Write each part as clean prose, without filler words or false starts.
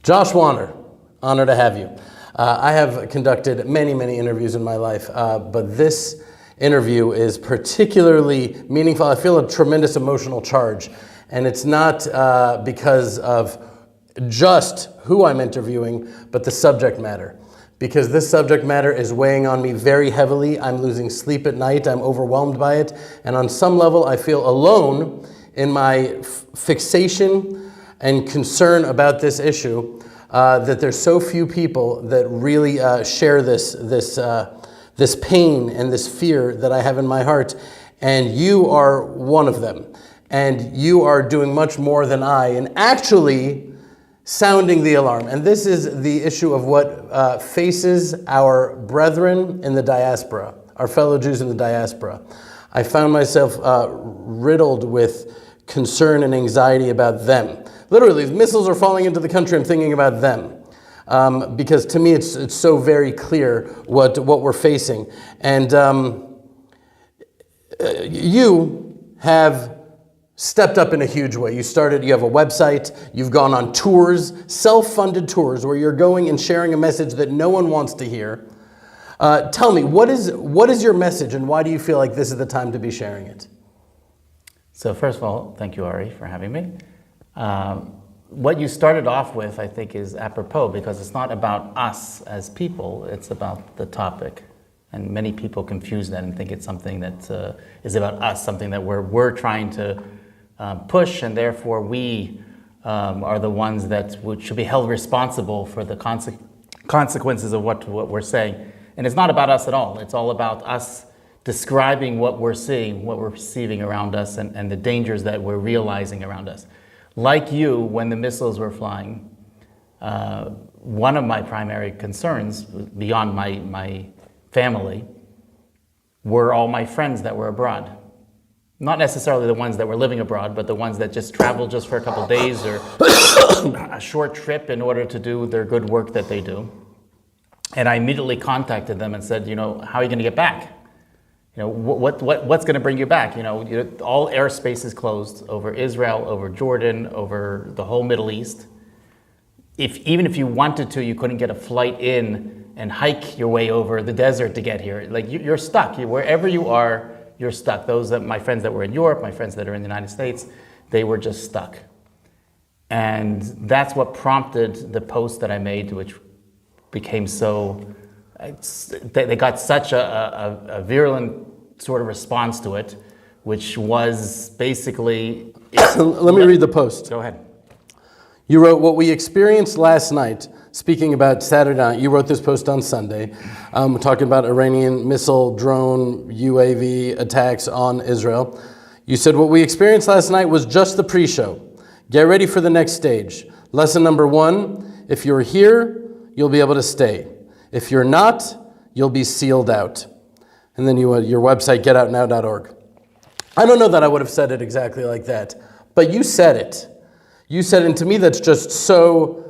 Josh Warner, honor to have you. I have conducted many interviews in my life, but this interview is particularly meaningful. I feel a tremendous emotional charge, and it's not because of just who I'm interviewing, but the subject matter. Because this subject matter is weighing on me very heavily. I'm losing sleep at night. I'm overwhelmed by it. And on some level, I feel alone in my fixation and concern about this issue, that there's so few people that really share this pain and this fear that I have in my heart. And you are one of them. And you are doing much more than I, and actually sounding the alarm. And this is the issue of what faces our brethren in the diaspora, our fellow Jews in the diaspora. I found myself riddled with concern and anxiety about them. Literally, if missiles are falling into the country, I'm thinking about them. Because to me, it's so very clear what we're facing. And you have stepped up in a huge way. You have a website, you've gone on tours, self-funded tours, where you're going and sharing a message that no one wants to hear. Tell me, what is your message, and why do you feel like this is the time to be sharing it? So first of all, thank you, Ari, for having me. What you started off with, I think, is apropos, because it's not about us as people, it's about the topic. And many people confuse that and think it's something that is about us, something that we're trying to push, and therefore we are the ones that should be held responsible for the consequences of what we're saying. And it's not about us at all. It's all about us describing what we're seeing, what we're perceiving around us, and the dangers that we're realizing around us. Like you, when the missiles were flying, one of my primary concerns, beyond my family, were all my friends that were abroad. Not necessarily the ones that were living abroad, but the ones that just traveled just for a couple of days or a short trip in order to do their good work that they do. And I immediately contacted them and said, how are you going to get back? What's going to bring you back? All airspace is closed over Israel, over Jordan, over the whole Middle East. Even if you wanted to, you couldn't get a flight in and hike your way over the desert to get here. Like you're stuck. Wherever you are, you're stuck. My friends that were in Europe, my friends that are in the United States, they were just stuck. And that's what prompted the post that I made, which became they got such a virulent sort of response to it, which was basically... Let me read the post. Go ahead. You wrote, "What we experienced last night," speaking about Saturday night, you wrote this post on Sunday, talking about Iranian missile, drone, UAV attacks on Israel. You said, "What we experienced last night was just the pre-show. Get ready for the next stage. Lesson number 1, if you're here, you'll be able to stay. If you're not, you'll be sealed out." And then your website, getoutnow.org. I don't know that I would have said it exactly like that, but you said it. You said it, and to me that's just so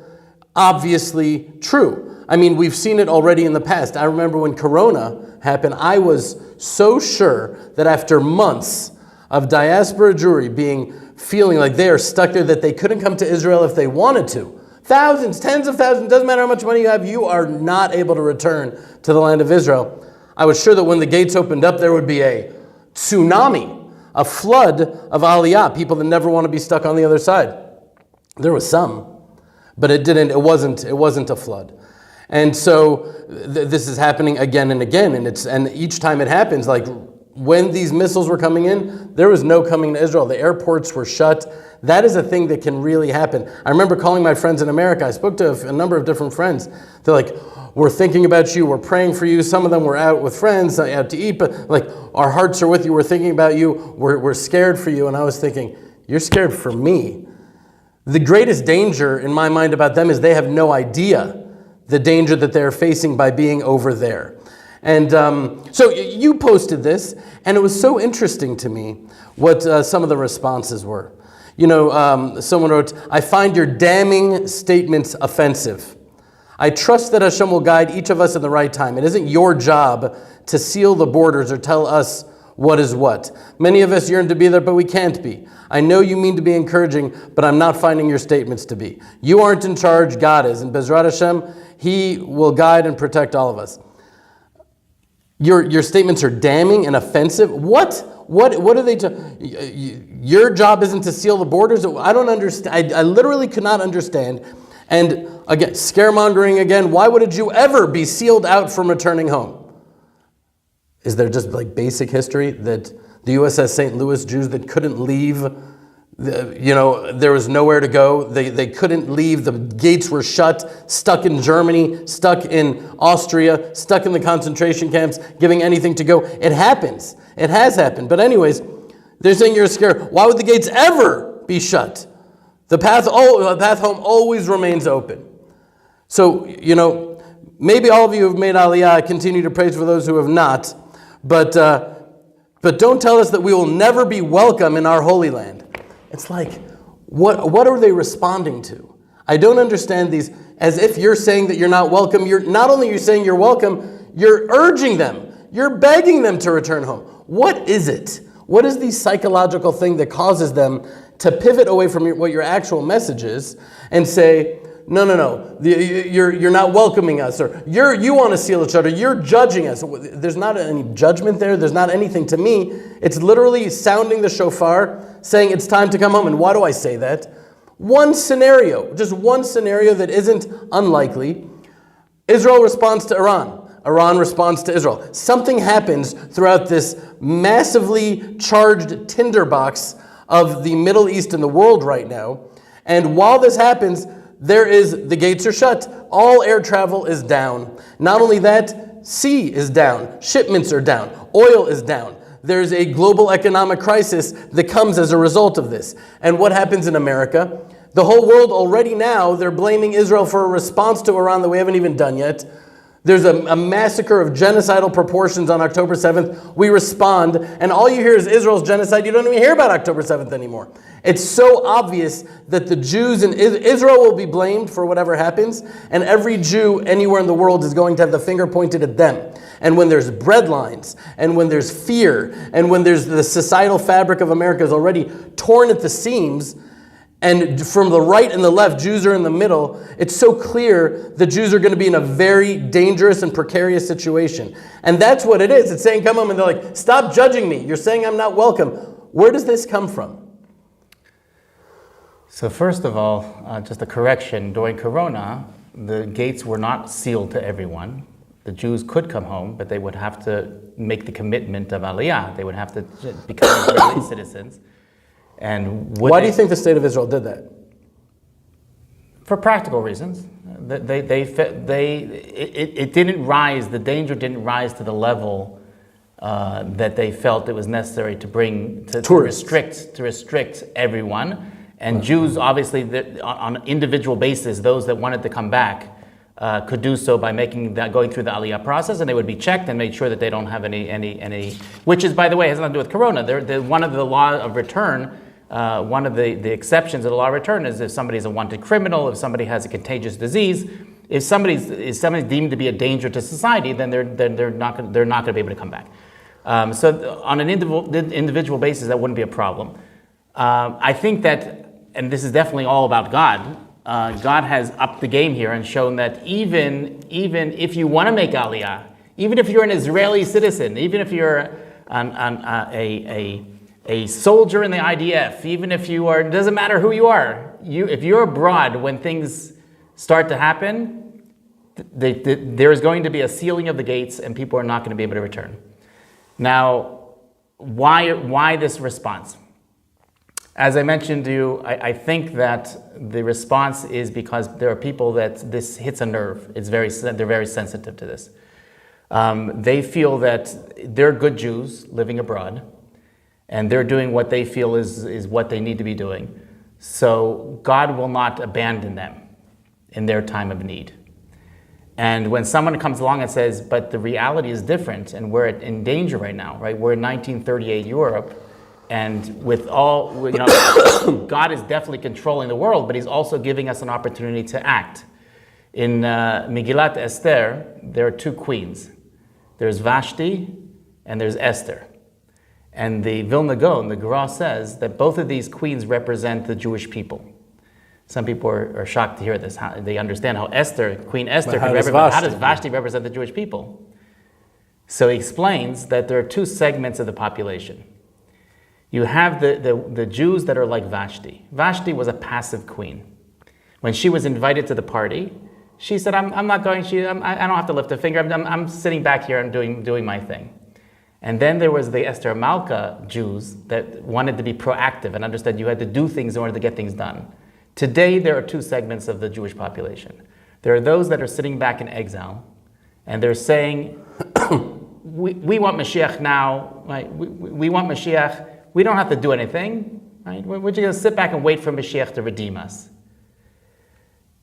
obviously true. I mean, we've seen it already in the past. I remember when Corona happened, I was so sure that after months of diaspora Jewry feeling like they are stuck there, that they couldn't come to Israel if they wanted to. Thousands, tens of thousands, doesn't matter how much money you have, you are not able to return to the land of Israel. I was sure that when the gates opened up, there would be a tsunami, a flood of aliyah, people that never want to be stuck on the other side. There was some, but it wasn't a flood. And so this is happening again and again, and each time it happens, like when these missiles were coming in, there was no coming to Israel. The airports were shut. That is a thing that can really happen. I remember calling my friends in America. I spoke to a number of different friends. They're like, "We're thinking about you. We're praying for you." Some of them were out with friends, out to eat, but like, "Our hearts are with you. We're thinking about you. We're scared for you." And I was thinking, you're scared for me. The greatest danger in my mind about them is they have no idea the danger that they're facing by being over there. And so you posted this, and it was so interesting to me what some of the responses were. Someone wrote, "I find your damning statements offensive. I trust that Hashem will guide each of us in the right time. It isn't your job to seal the borders or tell us What is what? Many of us yearn to be there, but we can't be. I know you mean to be encouraging, but I'm not finding your statements to be. You aren't in charge, God is. And Bezrat Hashem, He will guide and protect all of us. Your statements are damning and offensive. What are they? Your job isn't to seal the borders? I don't understand. I literally could not understand. And again, scaremongering again. Why would a Jew ever be sealed out from returning home? Is there just like basic history that the USS St. Louis Jews that couldn't leave, there was nowhere to go. They couldn't leave. The gates were shut, stuck in Germany, stuck in Austria, stuck in the concentration camps, giving anything to go. It happens. It has happened. But anyways, they're saying you're scared. Why would the gates ever be shut? The path home always remains open. So, maybe all of you have made Aliyah. Continue to praise for those who have not. But don't tell us that we will never be welcome in our Holy Land. It's like, what are they responding to? I don't understand these, as if you're saying that you're not welcome. You're not only saying you're welcome, you're urging them. You're begging them to return home. What is it? What is the psychological thing that causes them to pivot away from what your actual message is and say, no, you're not welcoming us, or you want to seal each other, you're judging us. There's not any judgment there. There's not anything to me. It's literally sounding the shofar, saying it's time to come home. And why do I say that? Just one scenario that isn't unlikely. Israel responds to Iran. Iran responds to Israel. Something happens throughout this massively charged tinderbox of the Middle East and the world right now. And while this happens, the gates are shut. All air travel is down. Not only that, sea is down. Shipments are down. Oil is down. There's a global economic crisis that comes as a result of this. And what happens in America? The whole world already now, they're blaming Israel for a response to Iran that we haven't even done yet. There's a massacre of genocidal proportions on October 7th. We respond, and all you hear is Israel's genocide. You don't even hear about October 7th anymore. It's so obvious that the Jews in Israel will be blamed for whatever happens, and every Jew anywhere in the world is going to have the finger pointed at them. And when there's breadlines, and when there's fear, and when there's the societal fabric of America is already torn at the seams, and from the right and the left, Jews are in the middle, it's so clear the Jews are going to be in a very dangerous and precarious situation. And that's what it is. It's saying, come home, and they're like, stop judging me. You're saying I'm not welcome. Where does this come from? So first of all, just a correction. During Corona, the gates were not sealed to everyone. The Jews could come home, but they would have to make the commitment of Aliyah. They would have to become Israeli citizens. And why do you think the state of Israel did that? For practical reasons. It didn't rise, the danger didn't rise to the level that they felt it was necessary to bring, to restrict everyone. And right. Jews, obviously, on an individual basis, those that wanted to come back could do so by going through the Aliyah process, and they would be checked and made sure that they don't have any which is, by the way, has nothing to do with Corona. One of the law of return, one of the exceptions of the law of return is if somebody's a wanted criminal, if somebody has a contagious disease, if somebody's deemed to be a danger to society, then they're not going to be able to come back. So on an individual basis, that wouldn't be a problem. I think that, and this is definitely all about God. God has upped the game here and shown that even if you want to make Aliyah, even if you're an Israeli citizen, even if you're a soldier in the IDF, even if you are, it doesn't matter who you are, if you're abroad when things start to happen, there is going to be a sealing of the gates and people are not going to be able to return. Now, why this response? As I mentioned to you, I think that the response is because there are people that this hits a nerve. They're very sensitive to this. They feel that they're good Jews living abroad, and they're doing what they feel is what they need to be doing. So God will not abandon them in their time of need. And when someone comes along and says, but the reality is different, and we're in danger right now, right? We're in 1938 Europe. And with all, God is definitely controlling the world, but he's also giving us an opportunity to act. In Megillat Esther, there are two queens. There's Vashti and there's Esther. And the Vilna Gaon, the Gra, says that both of these queens represent the Jewish people. Some people are shocked to hear this. They understand how Queen Esther, how does Vashti represent the Jewish people? So he explains that there are two segments of the population. You have the Jews that are like Vashti. Vashti was a passive queen. When she was invited to the party, she said, I'm not going, I don't have to lift a finger, I'm sitting back here, I'm doing my thing. And then there was the Esther Malka Jews that wanted to be proactive and understood you had to do things in order to get things done. Today, there are two segments of the Jewish population. There are those that are sitting back in exile, and they're saying, we want Mashiach now, right? We want Mashiach, we don't have to do anything, right? We're just going to sit back and wait for Mashiach to redeem us.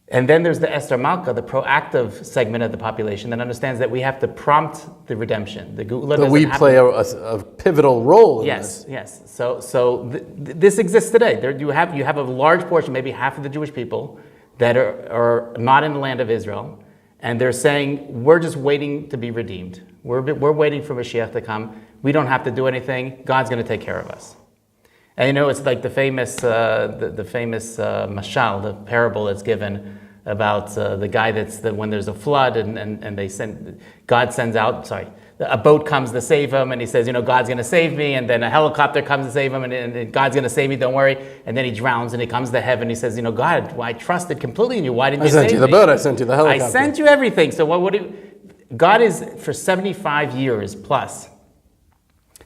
And then there's the Esther Malka, the proactive segment of the population that understands that we have to prompt the redemption. The Geula But we play a pivotal role in this. Yes. So this exists today. You have a large portion, maybe half of the Jewish people, that are not in the land of Israel, and they're saying, we're just waiting to be redeemed. We're waiting for Mashiach to come. We don't have to do anything. God's going to take care of us. And it's like the famous mashal, the parable that's given about the guy when there's a flood and God sends out, a boat comes to save him, and he says, God's going to save me, and then a helicopter comes to save him, and God's going to save me, don't worry, and then he drowns, and he comes to heaven, and he says, God, I trusted completely in you, why didn't you save me? I sent you the boat, I sent you the helicopter. I sent you everything, so God is, for 75 years plus,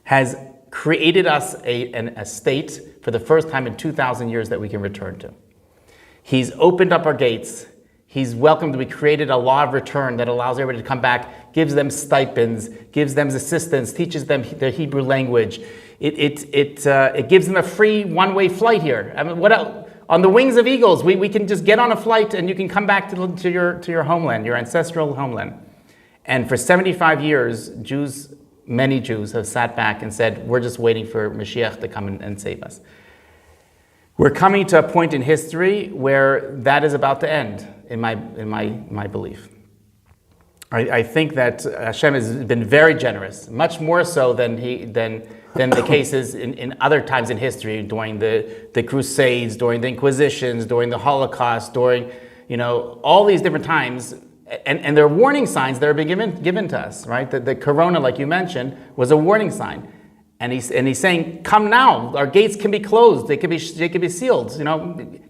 has created us a state for the first time in 2,000 years that we can return to. He's opened up our gates. He's welcomed. We created a law of return that allows everybody to come back, gives them stipends, gives them assistance, teaches them their Hebrew language. It gives them a free one-way flight here. I mean, what else? On the wings of eagles, we can just get on a flight and you can come back to your homeland, your ancestral homeland. And for 75 years, many Jews have sat back and said, we're just waiting for Mashiach to come and save us. We're coming to a point in history where that is about to end, in my belief. I think that Hashem has been very generous, much more so than the cases in other times in history, during the Crusades, during the Inquisitions, during the Holocaust, during all these different times. And there are warning signs that are being given to us, right? The corona, like you mentioned, was a warning sign. And he's saying, come now. Our gates can be closed. They can be sealed.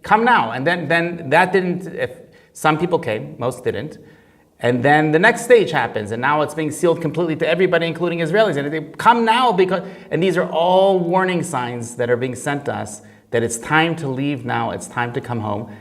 Come now. And then that didn't. If some people came, most didn't. And then the next stage happens, and now it's being sealed completely to everybody, including Israelis. And they come now and these are all warning signs that are being sent to us that it's time to leave now. It's time to come home.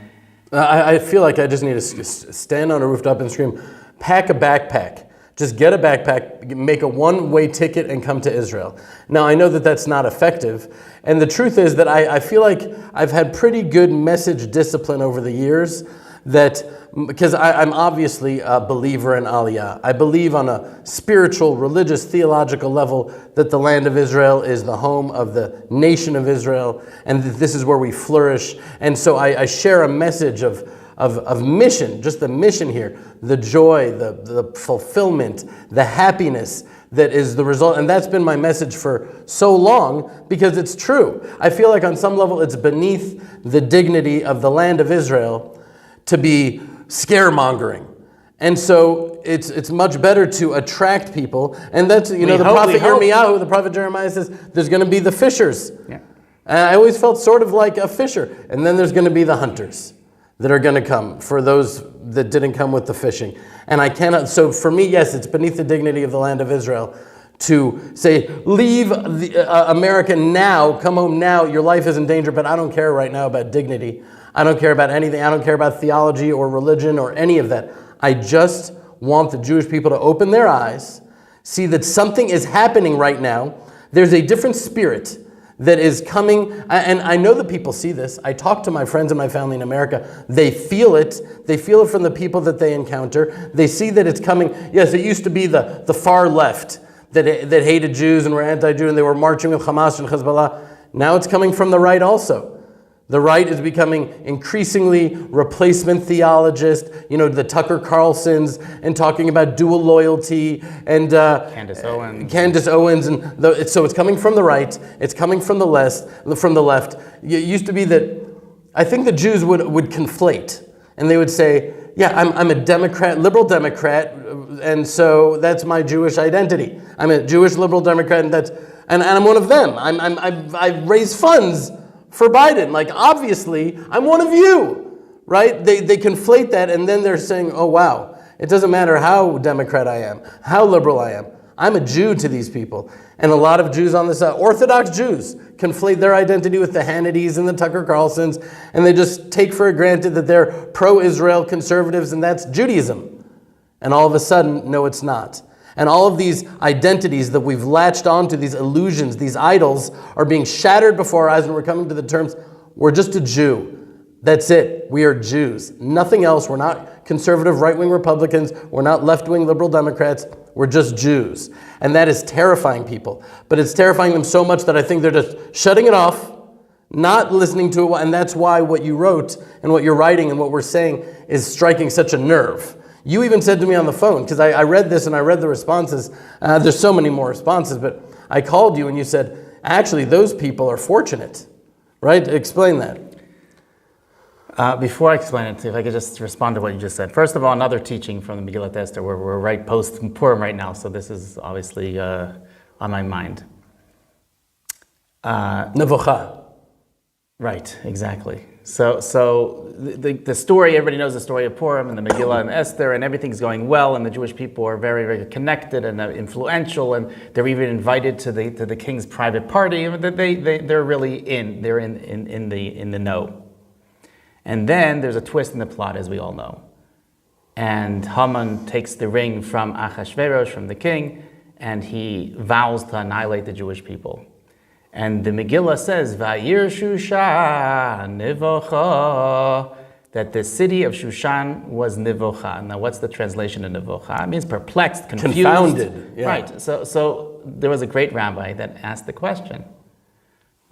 I feel like I just need to stand on a rooftop and scream, pack a backpack. Just get a backpack, make a one-way ticket, and come to Israel. Now, I know that that's not effective. And the truth is that I feel like I've had pretty good message discipline over the years, because I'm obviously a believer in Aliyah. I believe on a spiritual, religious, theological level that the land of Israel is the home of the nation of Israel, and that this is where we flourish. And so I share a message of mission, just the mission here, the joy, the fulfillment, the happiness that is the result. And that's been my message for so long, because it's true. I feel like on some level it's beneath the dignity of the land of Israel to be scaremongering. And so it's much better to attract people. And that's, the prophet Yirmiyahu, the prophet Jeremiah says, there's going to be the fishers. Yeah. And I always felt sort of like a fisher. And then there's going to be the hunters that are going to come for those that didn't come with the fishing. And I cannot, so for me, yes, it's beneath the dignity of the land of Israel to say, leave America now, come home now, your life is in danger, but I don't care right now about dignity. I don't care about anything. I don't care about theology or religion or any of that. I just want the Jewish people to open their eyes, see that something is happening right now. There's a different spirit that is coming, and I know that people see this. I talk to my friends and my family in America. They feel it. They feel it from the people that they encounter. They see that it's coming. Yes, it used to be the far left that hated Jews and were anti-Jew, and they were marching with Hamas and Hezbollah. Now it's coming from the right also. The right is becoming increasingly replacement theologist, the Tucker Carlsons, and talking about dual loyalty, and Candace Owens, and so it's coming from the right, it's coming from the left. It used to be that I think the Jews would conflate, and they would say, yeah, I'm a Democrat, liberal Democrat, and so that's my Jewish identity. I'm a Jewish liberal Democrat, and I'm one of them. I raise funds for Biden. Like, obviously, I'm one of you, right? They conflate that, and then they're saying, oh, wow, it doesn't matter how Democrat I am, how liberal I am. I'm a Jew to these people. And a lot of Jews on this side, Orthodox Jews, conflate their identity with the Hannitys and the Tucker Carlsons, and they just take for granted that they're pro-Israel conservatives, and that's Judaism. And all of a sudden, no, it's not. And all of these identities that we've latched onto, these illusions, these idols, are being shattered before our eyes, and we're coming to the terms, we're just a Jew. That's it. We are Jews. Nothing else. We're not conservative right-wing Republicans. We're not left-wing liberal Democrats. We're just Jews. And that is terrifying people. But it's terrifying them so much that I think they're just shutting it off, not listening to it. And that's why what you wrote and what you're writing and what we're saying is striking such a nerve. You even said to me on the phone, because I read this and I read the responses. There's so many more responses, but I called you and you said, actually, those people are fortunate, right? Explain that. Before I explain it, if I could just respond to what you just said. First of all, another teaching from the Megillat Esther, where we're right post-Purim right now, so this is obviously on my mind. Nevocha. Right, exactly. So the story, everybody knows the story of Purim and the Megillah and Esther, and everything's going well, and the Jewish people are very, very connected and influential, and they're even invited to the king's private party. They're really in the know. And then there's a twist in the plot, as we all know. And Haman takes the ring from Achashverosh, from the king, and he vows to annihilate the Jewish people. And the Megillah says, Va'ir Shushan Nivocha, that the city of Shushan was Nivocha. Now, what's the translation of Nivocha? It means perplexed, confused. Confounded. Yeah. Right. So there was a great rabbi that asked the question,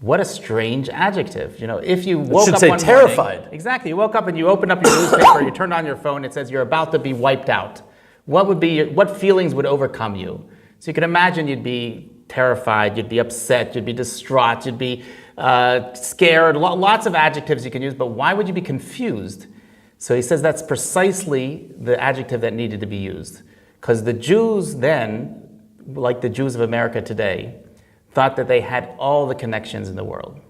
what a strange adjective. If you woke up one terrified. Morning, exactly. You woke up and you opened up your newspaper, you turned on your phone, it says you're about to be wiped out. What feelings would overcome you? So you can imagine you'd be terrified, you'd be upset, you'd be distraught, you'd be scared, lots of adjectives you can use, but why would you be confused? So he says that's precisely the adjective that needed to be used. Because the Jews then, like the Jews of America today, thought that they had all the connections in the world.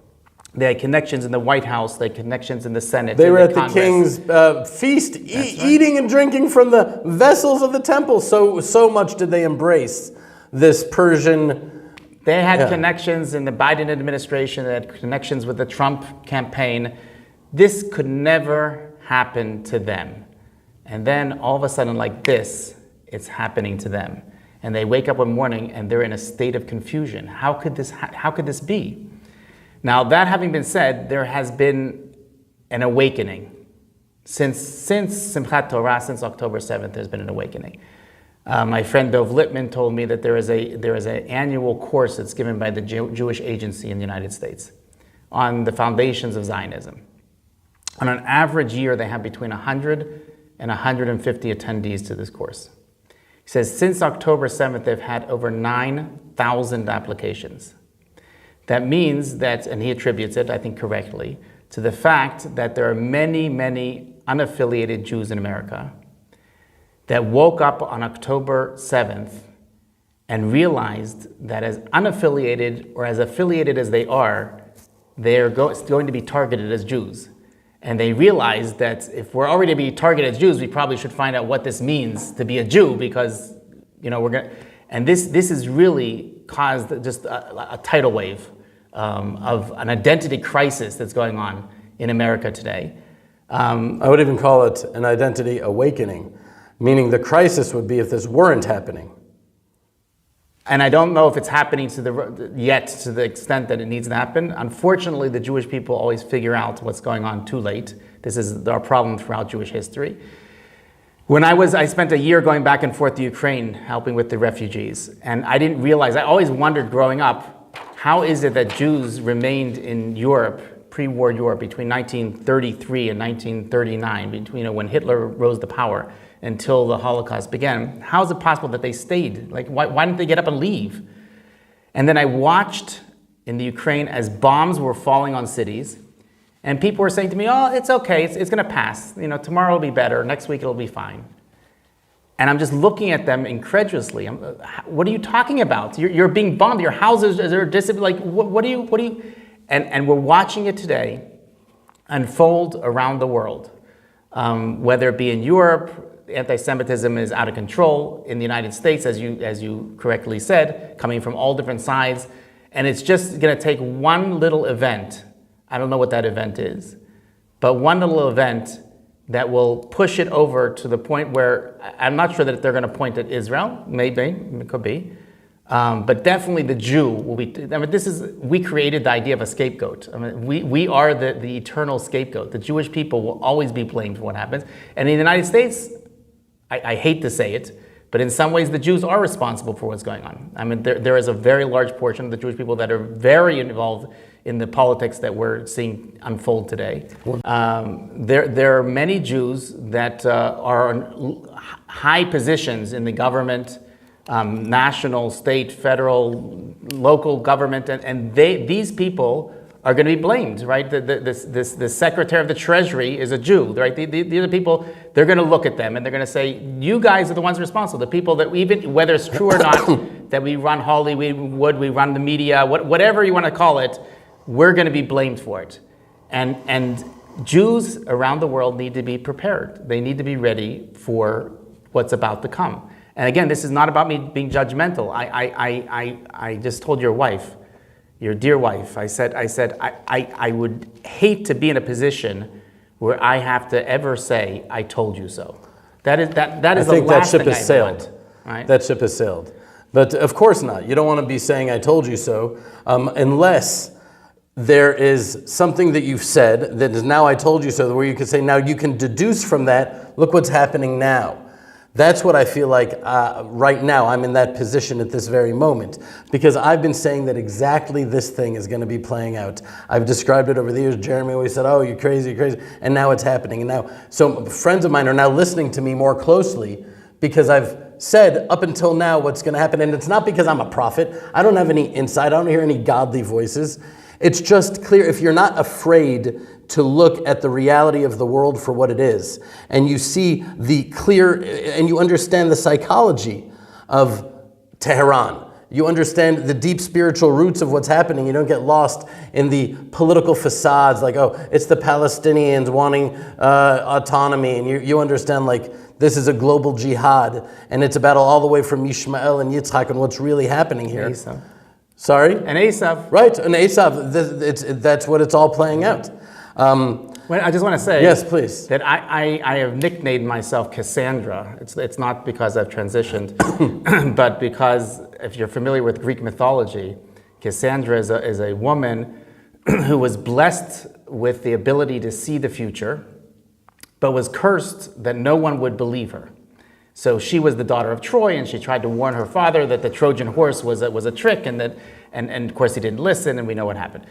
They had connections in the White House, they had connections in the Senate. They were at the king's feast, eating and drinking from the vessels of the temple. So much did they embrace this Persian. They had connections in the Biden administration, they had connections with the Trump campaign. This could never happen to them. And then all of a sudden, like this, it's happening to them. And they wake up one morning and they're in a state of confusion. How could this be? Now, that having been said, there has been an awakening. Since Simchat Torah, since October 7th, there's been an awakening. My friend Dov Lippman told me that there is an annual course that's given by the Jewish Agency in the United States on the foundations of Zionism. On an average year, they have between 100 and 150 attendees to this course. He says since October 7th, they've had over 9,000 applications. That means that, and he attributes it, I think correctly, to the fact that there are many, many unaffiliated Jews in America that woke up on October 7th and realized that as unaffiliated or as affiliated as they are going to be targeted as Jews. And they realized that if we're already to be targeted as Jews, we probably should find out what this means to be a Jew, because we're going. And this has really caused just a tidal wave of an identity crisis that's going on in America today. I would even call it an identity awakening, meaning the crisis would be if this weren't happening. And I don't know if it's happening to the extent that it needs to happen. Unfortunately, the Jewish people always figure out what's going on too late. This is our problem throughout Jewish history. When I spent a year going back and forth to Ukraine, helping with the refugees. And I didn't realize, I always wondered growing up, how is it that Jews remained in Europe pre-war Europe between 1933 and 1939, between when Hitler rose to power until the Holocaust began, how is it possible that they stayed? Like, why didn't they get up and leave? And then I watched in the Ukraine as bombs were falling on cities, and people were saying to me, oh, it's okay, it's going to pass. Tomorrow will be better, next week it'll be fine. And I'm just looking at them incredulously. What are you talking about? You're being bombed. Your houses are dissipated. Like, what do you? And we're watching it today unfold around the world, whether it be in Europe. Anti-Semitism is out of control in the United States, as you correctly said, coming from all different sides. And it's just going to take one little event. I don't know what that event is, but one little event that will push it over to the point where I'm not sure that they're going to point at Israel. Maybe, it could be. But definitely the Jew will be, we created the idea of a scapegoat. We are the eternal scapegoat. The Jewish people will always be blamed for what happens. And in the United States, I hate to say it, but in some ways the Jews are responsible for what's going on. There is a very large portion of the Jewish people that are very involved in the politics that we're seeing unfold today. There are many Jews that are in high positions in the government, national, state, federal, local government, and these people are going to be blamed, right? The Secretary of the Treasury is a Jew, right? The other people, they're going to look at them and they're going to say, you guys are the ones responsible. The people that even, whether it's true or not, that we run Hollywood, we run the media, whatever you want to call it, we're going to be blamed for it. And Jews around the world need to be prepared. They need to be ready for what's about to come. And again, this is not about me being judgmental. I just told your wife, your dear wife, I said I would hate to be in a position where I have to ever say, I told you so. That is the last thing I want. Right? That ship has sailed. But of course not. You don't want to be saying, I told you so, unless there is something that you've said that is now I told you so, where you can say, now you can deduce from that, look what's happening now. That's what I feel like right now. I'm in that position at this very moment because I've been saying that exactly this thing is going to be playing out. I've described it over the years. Jeremy always said, oh, you're crazy, and now it's happening. And now, so friends of mine are now listening to me more closely because I've said up until now what's going to happen. And it's not because I'm a prophet. I don't have any insight. I don't hear any godly voices. It's just clear if you're not afraid to look at the reality of the world for what it is, and you see the clear, and you understand the psychology of Tehran. You understand the deep spiritual roots of what's happening. You don't get lost in the political facades like, oh, it's the Palestinians wanting autonomy, and you understand like this is a global jihad, and it's a battle all the way from Ishmael and Yitzhak and what's really happening here. Esav. Sorry? And Esav. Right, and Esav, that's what it's all playing out. Well, I just want to say, yes, please, that I have nicknamed myself Cassandra. It's not because I've transitioned, but because if you're familiar with Greek mythology, Cassandra is a woman who was blessed with the ability to see the future, but was cursed that no one would believe her. So she was the daughter of Troy, and she tried to warn her father that the Trojan horse was a trick, and of course he didn't listen, and we know what happened.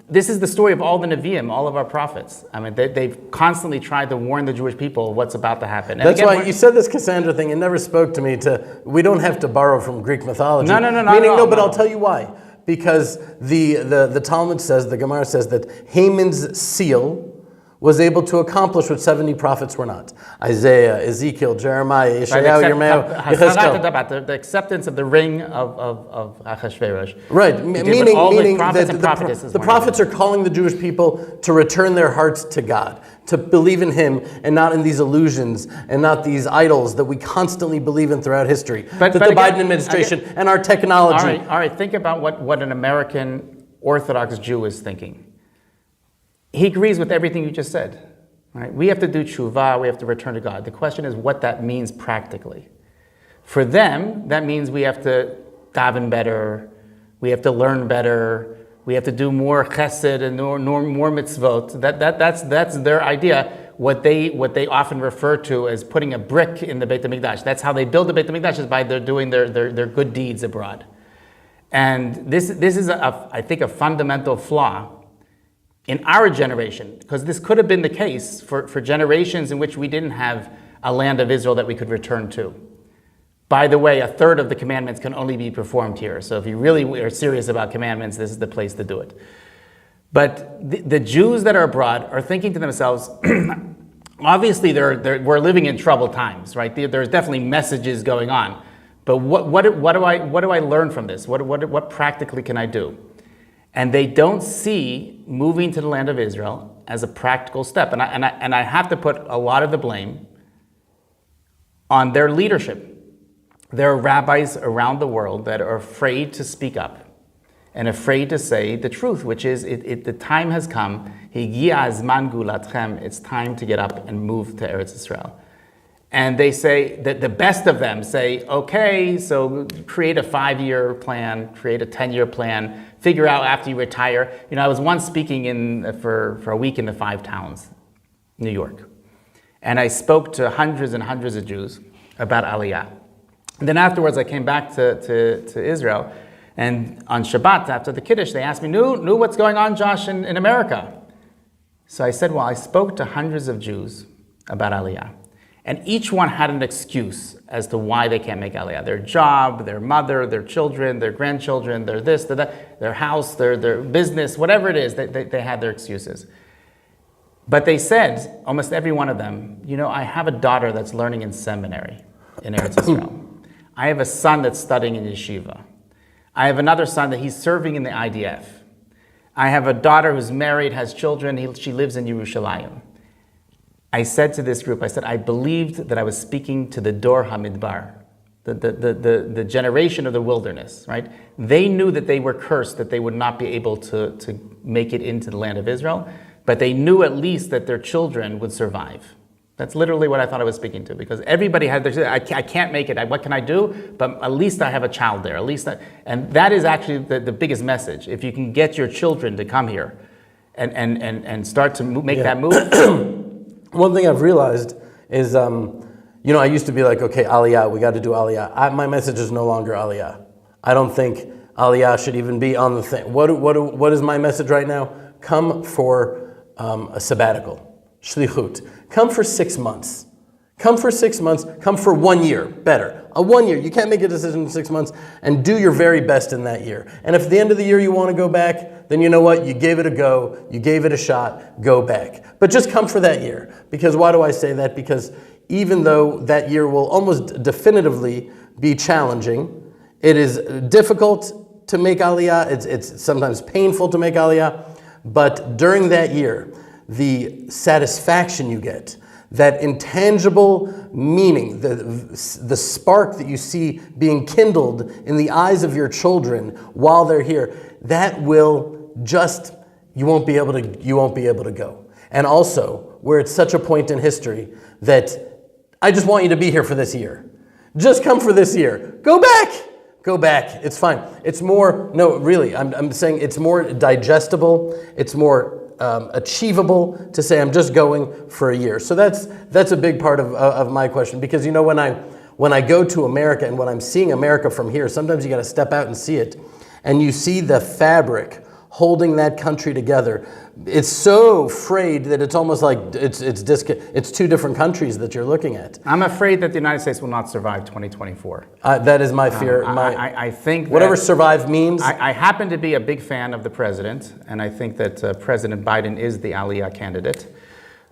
This is the story of all the Nevi'im, all of our prophets. They've constantly tried to warn the Jewish people of what's about to happen. And that's why you said this Cassandra thing. It never spoke to me. We don't have to borrow from Greek mythology. No. But I'll tell you why. Because the Talmud says, the Gemara says that Haman's seal was able to accomplish what 70 prophets were not. Isaiah, Ezekiel, Jeremiah, Yeshayahu, Yirmiyahu, Yechezkel. The acceptance of the ring of Achashverosh. Right, meaning that the prophets are calling the Jewish people to return their hearts to God, to believe in Him and not in these illusions and not these idols that we constantly believe in throughout history. But the Biden administration and our technology. All right. Think about what an American Orthodox Jew is thinking. He agrees with everything you just said. Right? We have to do tshuva, we have to return to God. The question is what that means practically. For them, that means we have to daven better, we have to learn better, we have to do more chesed and more mitzvot. That's their idea. What they often refer to as putting a brick in the Beit HaMikdash. That's how they build the Beit HaMikdash, is by doing their good deeds abroad. And this is, I think, a fundamental flaw in our generation, because this could have been the case for generations in which we didn't have a land of Israel that we could return to. By the way, a third of the commandments can only be performed here. So if you really are serious about commandments, this is the place to do it. But the Jews that are abroad are thinking to themselves, obviously we're living in troubled times, right? There's definitely messages going on. But what do I learn from this? What practically can I do? And they don't see moving to the land of Israel as a practical step. And I have to put a lot of the blame on their leadership. There are rabbis around the world that are afraid to speak up and afraid to say the truth, which is the time has come. It's time to get up and move to Eretz Israel. And they say that the best of them say, okay, so create a 5-year plan, create a 10-year plan, figure out after you retire. I was once speaking for a week in the 5 towns, New York. And I spoke to hundreds and hundreds of Jews about Aliyah. And then afterwards, I came back to Israel, and on Shabbat, after the Kiddush, they asked me, "Nu, what's going on, Josh, in America?" So I said, well, I spoke to hundreds of Jews about Aliyah, and each one had an excuse as to why they can't make Aliyah. Their job, their mother, their children, their grandchildren, their this, their that, their house, their business, whatever it is, they had their excuses. But they said, almost every one of them, I have a daughter that's learning in seminary in Eretz Israel. I have a son that's studying in yeshiva. I have another son that he's serving in the IDF. I have a daughter who's married, has children. She lives in Yerushalayim. I said to this group, I believed that I was speaking to the Dor HaMidbar, the generation of the wilderness, right? They knew that they were cursed, that they would not be able to make it into the land of Israel, but they knew at least that their children would survive. That's literally what I thought I was speaking to, because everybody had I can't make it. What can I do? But at least I have a child there. And that is actually the biggest message. If you can get your children to come here and start to make that move. One thing I've realized is, I used to be like, okay, Aliyah, we got to do Aliyah. My message is no longer Aliyah. I don't think Aliyah should even be on the thing. What is my message right now? Come for a sabbatical. Shlichut. Come for 6 months. Come for 6 months. Come for 1 year. Better. 1 year. You can't make a decision in 6 months, and do your very best in that year. And if at the end of the year you want to go back, then you know what? You gave it a go. You gave it a shot. Go back. But just come for that year. Because why do I say that? Because even though that year will almost definitively be challenging, it is difficult to make Aliyah. It's sometimes painful to make Aliyah. But during that year, the satisfaction you get, that intangible meaning, the spark that you see being kindled in the eyes of your children while they're here, that will just, you won't be able to go. And also, where it's such a point in history that I just want you to be here for this year. Just come for this year. Go back. It's fine. It's more, no, really, I'm saying it's more digestible. It's more achievable to say I'm just going for a year. So that's a big part of my question, because when I go to America and when I'm seeing America from here, sometimes you got to step out and see it, and you see the fabric holding that country together. It's so frayed that it's almost like it's two different countries that you're looking at. I'm afraid that the United States will not survive 2024. That is my fear. I think whatever survive means. I happen to be a big fan of the president, and I think that President Biden is the Aliyah candidate.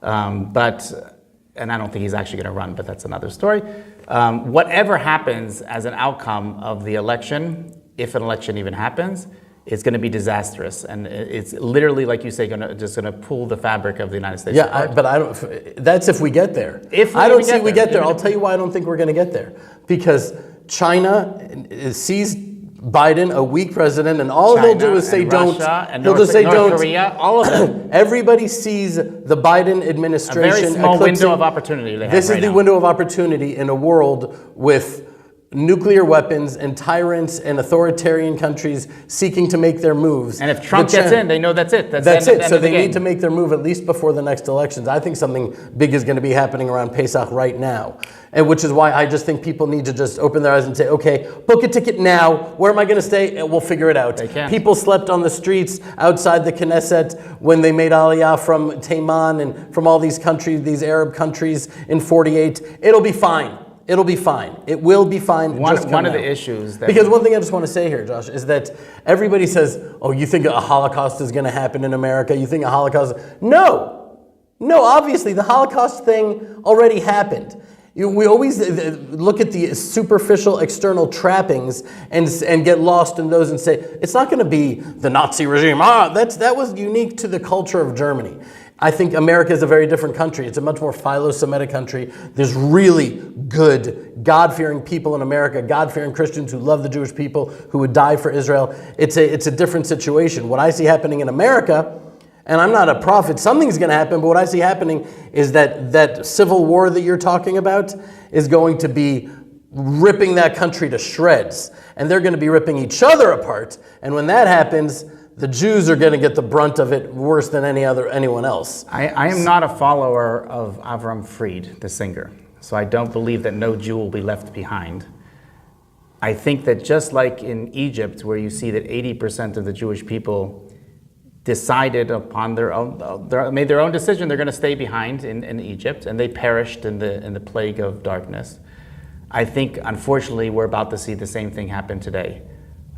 And I don't think he's actually going to run, but that's another story. Whatever happens as an outcome of the election, if an election even happens, it's going to be disastrous, and it's literally, like you say, going to pull the fabric of the United States. Yeah, but I don't. That's if we get there. I don't see we get there. I'll tell you why I don't think we're going to get there. Because China sees Biden a weak president, and all he'll do is say don't. He'll just say don't. North Korea, all of them. Everybody sees the Biden administration. A very small window of opportunity. This is the window of opportunity in a world with nuclear weapons and tyrants and authoritarian countries seeking to make their moves. And if Trump gets in, they know that's it. That's it. So they need to make their move at least before the next elections. I think something big is going to be happening around Pesach right now. And which is why I just think people need to just open their eyes and say, okay, book a ticket now. Where am I going to stay? We'll figure it out. They can. People slept on the streets outside the Knesset when they made Aliyah from Taiman and from all these countries, these Arab countries in 48. It'll be fine. It'll be fine. It will be fine. One of the issues that... Because one thing I just want to say here, Josh, is that everybody says, oh, you think a Holocaust is going to happen in America? You think a Holocaust... No, obviously the Holocaust thing already happened. We always look at the superficial external trappings and get lost in those and say, it's not going to be the Nazi regime. That was unique to the culture of Germany. I think America is a very different country. It's a much more philo-Semitic country. There's really good, God-fearing people in America, God-fearing Christians who love the Jewish people, who would die for Israel. It's a different situation. What I see happening in America, and I'm not a prophet, something's going to happen, but what I see happening is that civil war that you're talking about is going to be ripping that country to shreds. And they're going to be ripping each other apart. And when that happens, the Jews are going to get the brunt of it worse than anyone else. I am not a follower of Avram Fried, the singer. So I don't believe that no Jew will be left behind. I think that just like in Egypt, where you see that 80% of the Jewish people decided upon their own, made their own decision, they're going to stay behind in Egypt, and they perished in the plague of darkness. I think, unfortunately, we're about to see the same thing happen today.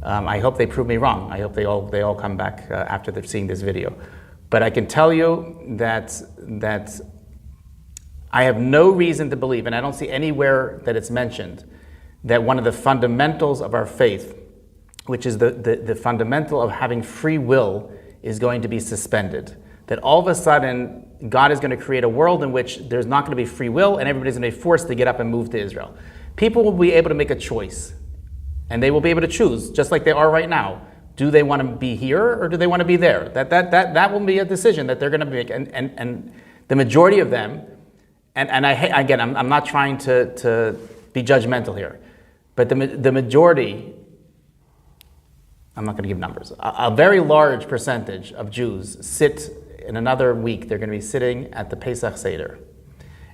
I hope they prove me wrong. I hope they all come back after they're seeing this video. But I can tell you that I have no reason to believe, and I don't see anywhere that it's mentioned, that one of the fundamentals of our faith, which is the fundamental of having free will, is going to be suspended. That all of a sudden, God is going to create a world in which there's not going to be free will and everybody's going to be forced to get up and move to Israel. People will be able to make a choice. And they will be able to choose, just like they are right now. Do they want to be here or do they want to be there? That will be a decision that they're going to make. And the majority of them, and I'm not trying to be judgmental here, but the majority, I'm not going to give numbers, a very large percentage of Jews sit in another week, they're going to be sitting at the Pesach Seder.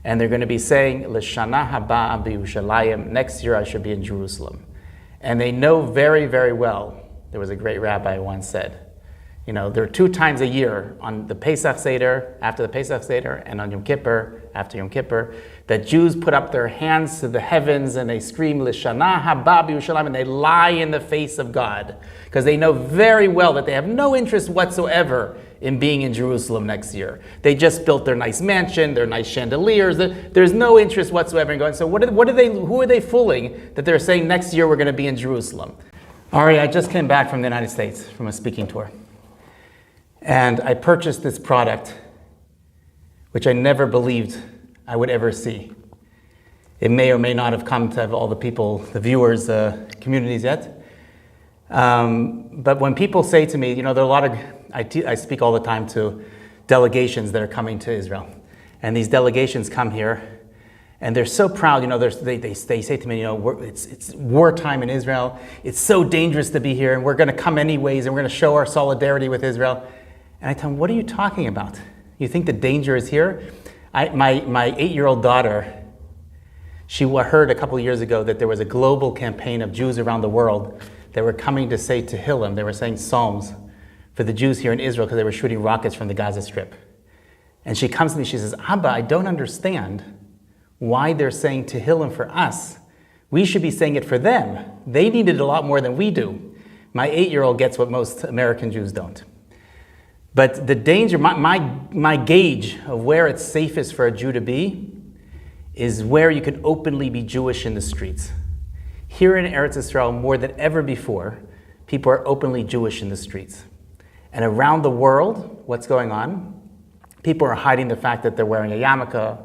And they're going to be saying, L'shana haba b'Yerushalayim, next year I should be in Jerusalem. And they know very, very well, there was a great rabbi who once said, there are 2 times a year, on the Pesach Seder, after the Pesach Seder, and on Yom Kippur, after Yom Kippur, that Jews put up their hands to the heavens and they scream, L'shana haba b'Yerushalayim, and they lie in the face of God. Because they know very well that they have no interest whatsoever in being in Jerusalem next year. They just built their nice mansion, their nice chandeliers. There's no interest whatsoever in going. So who are they fooling that they're saying next year we're going to be in Jerusalem? Ari, I just came back from the United States from a speaking tour. And I purchased this product, which I never believed I would ever see. It may or may not have come to all the people, the viewers, communities yet. But when people say to me, there are a lot of, I speak all the time to delegations that are coming to Israel. And these delegations come here, and they're so proud, they say to me, it's wartime in Israel, it's so dangerous to be here, and we're going to come anyways, and we're going to show our solidarity with Israel. And I tell them, what are you talking about? You think the danger is here? My 8-year-old daughter, she heard a couple of years ago that there was a global campaign of Jews around the world that were coming to say Tehillim, they were saying Psalms for the Jews here in Israel because they were shooting rockets from the Gaza Strip. And she comes to me, she says, Abba, I don't understand why they're saying Tehillim for us. We should be saying it for them. They need it a lot more than we do. My 8-year-old gets what most American Jews don't. But the danger, my gauge of where it's safest for a Jew to be is where you can openly be Jewish in the streets. Here in Eretz Yisrael, more than ever before, people are openly Jewish in the streets. And around the world, what's going on? People are hiding the fact that they're wearing a yarmulke,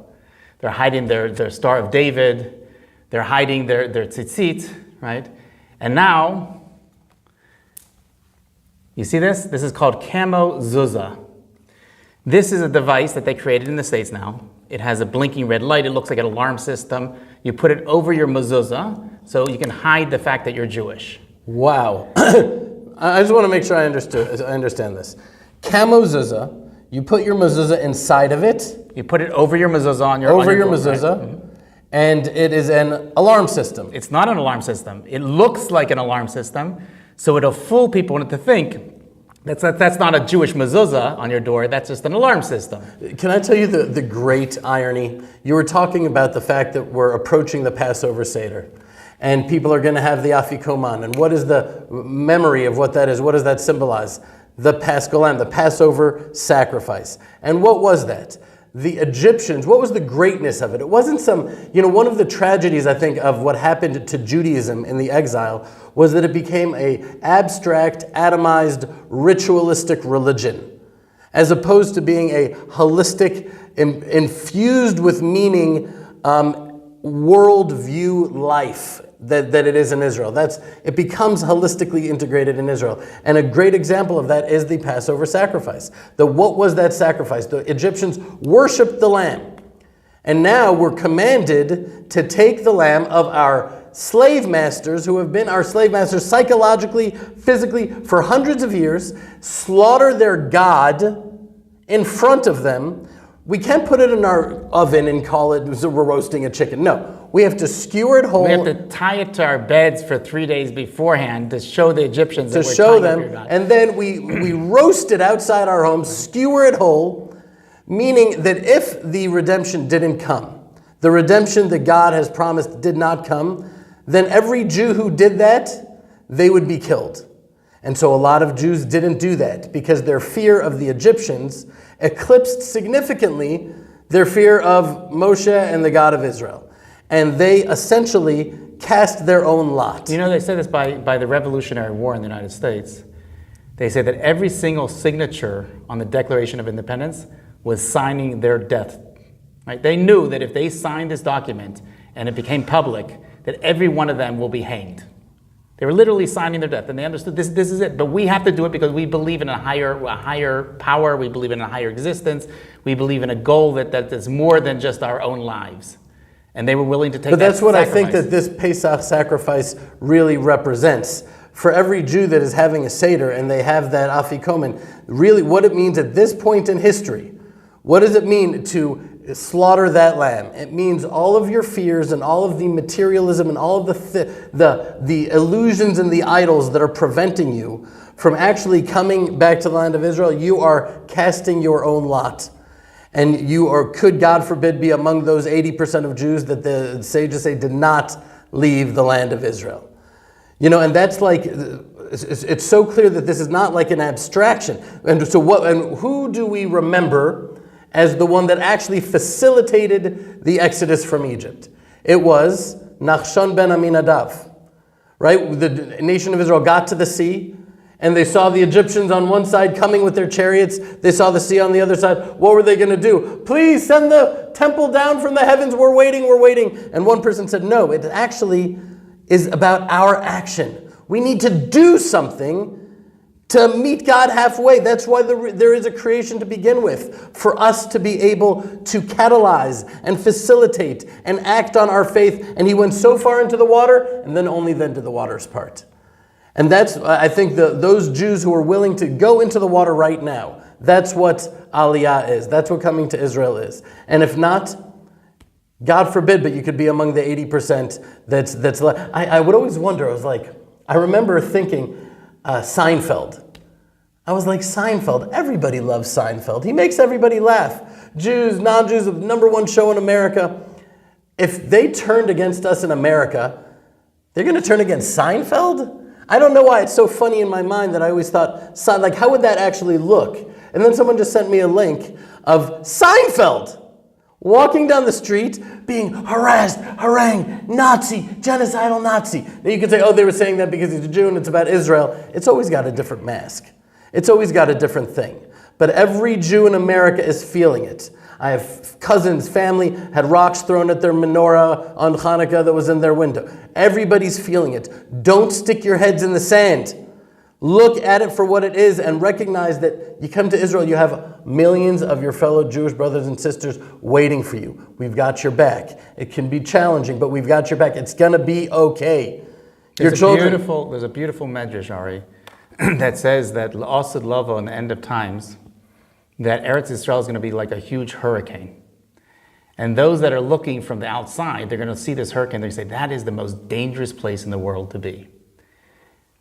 they're hiding their Star of David, they're hiding their tzitzit, right? And now, you see this? This is called camo zuzah. This is a device that they created in the States now. It has a blinking red light. It looks like an alarm system. You put it over your mezuzah. So you can hide the fact that you're Jewish. Wow. I just want to make sure I understand this. Camo zuzah, you put your mezuzah inside of it. You put it over your mezuzah on your mezuzah, right? Mm-hmm. And it is an alarm system. It's not an alarm system. It looks like an alarm system, so it'll fool people into think that's not a Jewish mezuzah on your door, that's just an alarm system. Can I tell you the great irony? You were talking about the fact that we're approaching the Passover Seder, and people are going to have the afikoman, and what is the memory of what that is? What does that symbolize? The Paschal Lamb, the Passover sacrifice. And what was that? The Egyptians, what was the greatness of it? It wasn't one of the tragedies, I think, of what happened to Judaism in the exile was that it became a abstract, atomized, ritualistic religion, as opposed to being a holistic, infused with meaning, worldview life that it is in Israel. It becomes holistically integrated in Israel. And a great example of that is the Passover sacrifice. What was that sacrifice? The Egyptians worshipped the lamb. And now we're commanded to take the lamb of our slave masters, who have been our slave masters psychologically, physically, for hundreds of years, slaughter their God in front of them. We can't put it in our oven and call it we're roasting a chicken. No, we have to skewer it whole. We have to tie it to our beds for 3 days beforehand to show the Egyptians that we're show tying them, up your God. and then we roast it outside our home, skewer it whole, meaning that if the redemption didn't come, the redemption that God has promised did not come, then every Jew who did that, they would be killed. And so a lot of Jews didn't do that because their fear of the Egyptians eclipsed significantly their fear of Moshe and the God of Israel. And they essentially cast their own lot. You know, they say this by the Revolutionary War in the United States. They say that every single signature on the Declaration of Independence was signing their death. Right? They knew that if they signed this document and it became public, that every one of them will be hanged. They were literally signing their death, and they understood this is it. But we have to do it because we believe in a higher power, we believe in a higher existence, we believe in a goal that is more than just our own lives. And they were willing to take that sacrifice. But that's what I think that this Pesach sacrifice really represents. For every Jew that is having a Seder and they have that afikomen, really what it means at this point in history, what does it mean to slaughter that lamb? It means all of your fears and all of the materialism and all of the illusions and the idols that are preventing you from actually coming back to the land of Israel. You are casting your own lot. And you could, God forbid, be among those 80% of Jews that the sages say did not leave the land of Israel. And that's like, it's so clear that this is not like an abstraction. And so who do we remember as the one that actually facilitated the exodus from Egypt? It was Nachshon ben Aminadav, right? The nation of Israel got to the sea, and they saw the Egyptians on one side coming with their chariots. They saw the sea on the other side. What were they going to do? Please send the temple down from the heavens. We're waiting. And one person said, no, it actually is about our action. We need to do something to meet God halfway. That's why there is a creation to begin with, for us to be able to catalyze and facilitate and act on our faith. And he went so far into the water, and then only then did the waters part. And that's, I think, those Jews who are willing to go into the water right now, that's what Aliyah is. That's what coming to Israel is. And if not, God forbid, but you could be among the 80% that's I would always wonder, I remember thinking, Seinfeld. I was like, Seinfeld, everybody loves Seinfeld. He makes everybody laugh. Jews, non-Jews, the number one show in America. If they turned against us in America, they're going to turn against Seinfeld? I don't know why it's so funny in my mind that I always thought, how would that actually look? And then someone just sent me a link of Seinfeld walking down the street, being harassed, harangued, Nazi, genocidal Nazi. Now you could say, they were saying that because he's a Jew and it's about Israel. It's always got a different mask. It's always got a different thing. But every Jew in America is feeling it. I have cousins, family, had rocks thrown at their menorah on Hanukkah that was in their window. Everybody's feeling it. Don't stick your heads in the sand. Look at it for what it is and recognize that you come to Israel, you have millions of your fellow Jewish brothers and sisters waiting for you. We've got your back. It can be challenging, but we've got your back. It's going to be okay. There's a beautiful medrash, Ari, that says that L'Asad Lavo in the end of times, that Eretz Yisrael is going to be like a huge hurricane. And those that are looking from the outside, they're going to see this hurricane, they say, that is the most dangerous place in the world to be.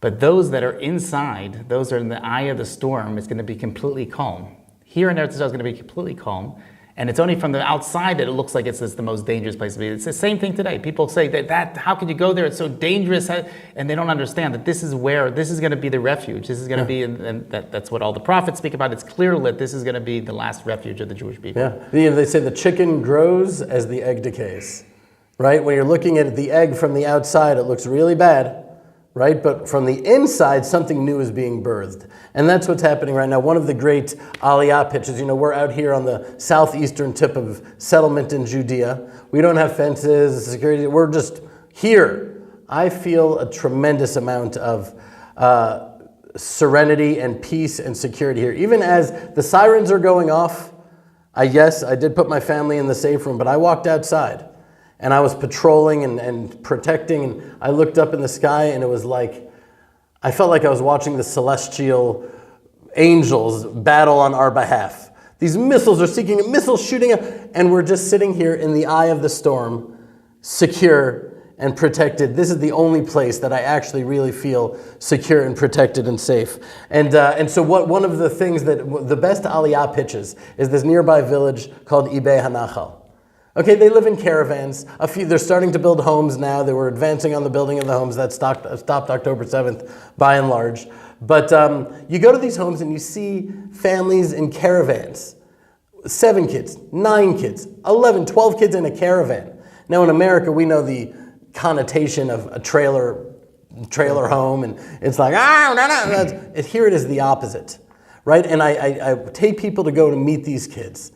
But those that are inside, those that are in the eye of the storm, it's going to be completely calm. Here in Eretz Yisrael, it's going to be completely calm. And it's only from the outside that it looks like it's the most dangerous place to be. It's the same thing today. People say that how can you go there? It's so dangerous. And they don't understand that this is going to be the refuge. This is going to be, and that's what all the prophets speak about. It's clear that this is going to be the last refuge of the Jewish people. Yeah. They say the chicken grows as the egg decays, right? When you're looking at the egg from the outside, it looks really bad. Right? But from the inside, something new is being birthed. And that's what's happening right now. One of the great Aliyah pitches, we're out here on the southeastern tip of settlement in Judea. We don't have fences, security. We're just here. I feel a tremendous amount of serenity and peace and security here. Even as the sirens are going off, I did put my family in the safe room, but I walked outside. And I was patrolling and protecting, and I looked up in the sky, and it was like, I felt like I was watching the celestial angels battle on our behalf. These missiles shooting up, and we're just sitting here in the eye of the storm, secure and protected. This is the only place that I actually really feel secure and protected and safe. And so one of the things that the best Aliyah pitches is this nearby village called Ibei Hanachal. Okay, they live in caravans. They're starting to build homes now. They were advancing on the building of the homes that stopped October 7th, by and large. But you go to these homes and you see families in caravans. 7 kids, 9 kids, 11, 12 kids in a caravan. Now in America, we know the connotation of a trailer home, and it's like, here it is the opposite, right? And I take people to go to meet these kids.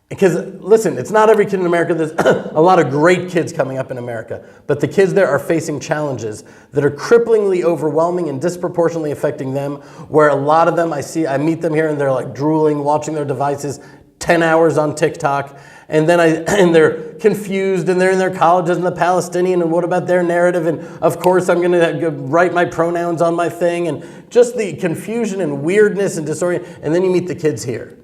Because, listen, it's not every kid in America. There's a lot of great kids coming up in America. But the kids there are facing challenges that are cripplingly overwhelming and disproportionately affecting them, where a lot of them, I meet them here and they're like drooling, watching their devices, 10 hours on TikTok. And then they're confused, and they're in their colleges and the Palestinian, and what about their narrative? And of course I'm going to write my pronouns on my thing, and just the confusion and weirdness and disorient. And then you meet the kids here.